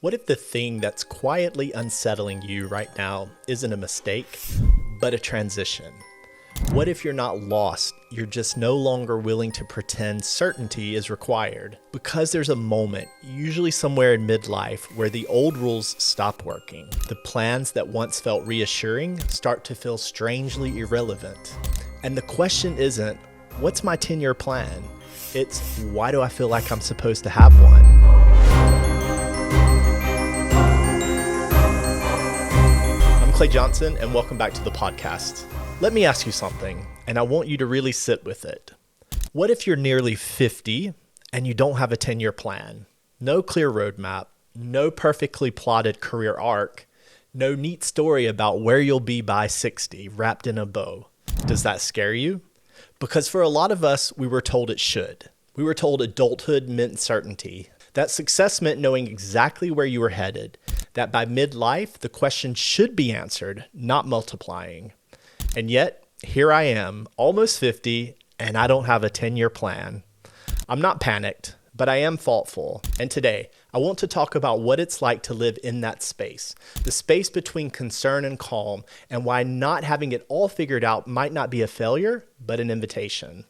What if the thing that's quietly unsettling you right now isn't a mistake, but a transition? What if you're not lost, you're just no longer willing to pretend certainty is required? Because there's a moment, usually somewhere in midlife, where the old rules stop working. The plans that once felt reassuring start to feel strangely irrelevant. And the question isn't, what's my 10-year plan? It's, why do I feel like I'm supposed to have one? I'm Clay Johnson, and welcome back to the podcast. Let me ask you something, and I want you to really sit with it. What if you're nearly 50 and you don't have a 10-year plan? No clear roadmap, no perfectly plotted career arc, no neat story about where you'll be by 60 wrapped in a bow. Does that scare you? Because for a lot of us, we were told it should. We were told adulthood meant certainty, that success meant knowing exactly where you were headed, that by midlife, the question should be answered, not multiplying. And yet, here I am, almost 50, and I don't have a 10-year plan. I'm not panicked, but I am thoughtful. And today, I want to talk about what it's like to live in that space, the space between concern and calm, and why not having it all figured out might not be a failure, but an invitation.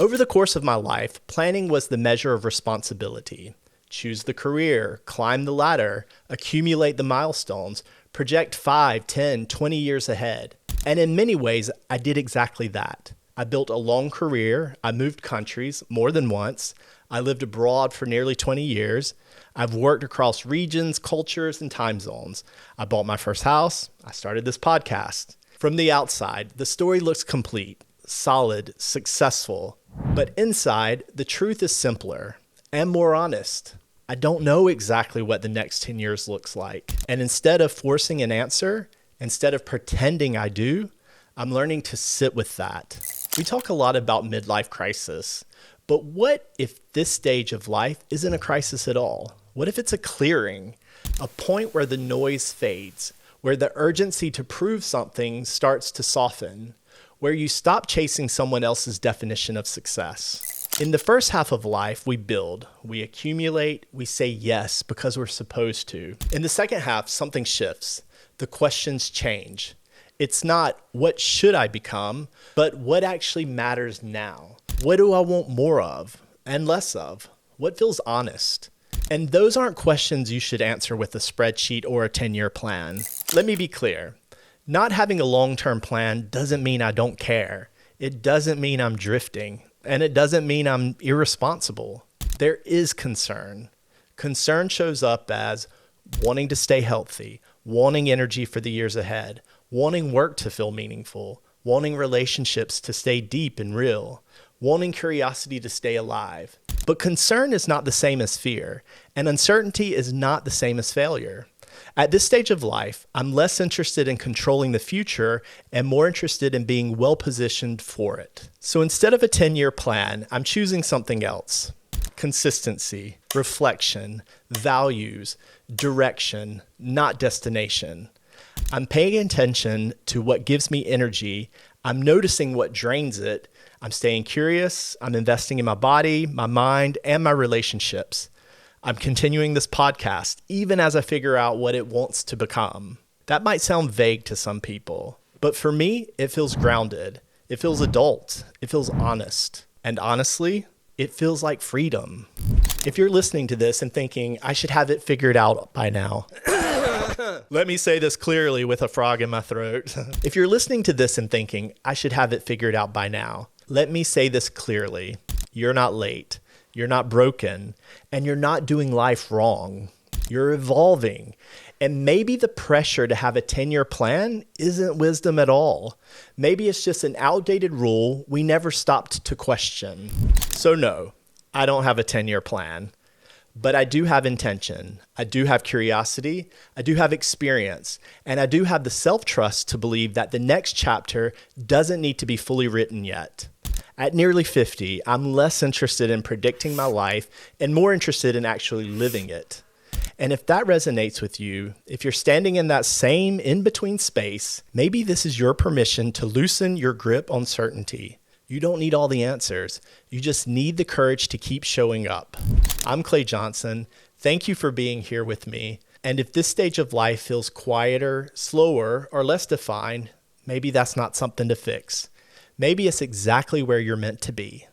Over the course of my life, planning was the measure of responsibility. Choose the career, climb the ladder, accumulate the milestones, project 5, 10, 20 years ahead. And in many ways, I did exactly that. I built a long career. I moved countries more than once. I lived abroad for nearly 20 years. I've worked across regions, cultures, and time zones. I bought my first house. I started this podcast. From the outside, the story looks complete, solid, successful. But inside, the truth is simpler and more honest. I don't know exactly what the next 10 years looks like. And instead of forcing an answer, instead of pretending I do, I'm learning to sit with that. We talk a lot about midlife crisis, but what if this stage of life isn't a crisis at all? What if it's a clearing, a point where the noise fades, where the urgency to prove something starts to soften, where you stop chasing someone else's definition of success? In the first half of life, we build, we accumulate, we say yes because we're supposed to. In the second half, something shifts. The questions change. It's not what should I become, but what actually matters now. What do I want more of and less of? What feels honest? And those aren't questions you should answer with a spreadsheet or a 10-year plan. Let me be clear. Not having a long-term plan doesn't mean I don't care. It doesn't mean I'm drifting. And it doesn't mean I'm irresponsible. There is concern. Concern shows up as wanting to stay healthy, wanting energy for the years ahead, wanting work to feel meaningful, wanting relationships to stay deep and real, wanting curiosity to stay alive. But concern is not the same as fear, and uncertainty is not the same as failure. At this stage of life, I'm less interested in controlling the future and more interested in being well-positioned for it. So instead of a 10-year plan, I'm choosing something else. Consistency, reflection, values, direction, not destination. I'm paying attention to what gives me energy. I'm noticing what drains it. I'm staying curious. I'm investing in my body, my mind, and my relationships. I'm continuing this podcast even as I figure out what it wants to become. That might sound vague to some people, but for me, it feels grounded. It feels adult. It feels honest. And honestly, it feels like freedom. If you're listening to this and thinking, I should have it figured out by now. Let me say this clearly with a frog in my throat. If you're listening to this and thinking, I should have it figured out by now, let me say this clearly. You're not late. You're not broken, and you're not doing life wrong. You're evolving. And maybe the pressure to have a 10-year plan isn't wisdom at all. Maybe it's just an outdated rule we never stopped to question. So no, I don't have a 10-year plan, but I do have intention. I do have curiosity. I do have experience, and I do have the self-trust to believe that the next chapter doesn't need to be fully written yet. At nearly 50, I'm less interested in predicting my life and more interested in actually living it. And if that resonates with you, if you're standing in that same in-between space, maybe this is your permission to loosen your grip on certainty. You don't need all the answers. You just need the courage to keep showing up. I'm Clay Johnson. Thank you for being here with me. And if this stage of life feels quieter, slower, or less defined, maybe that's not something to fix. Maybe it's exactly where you're meant to be.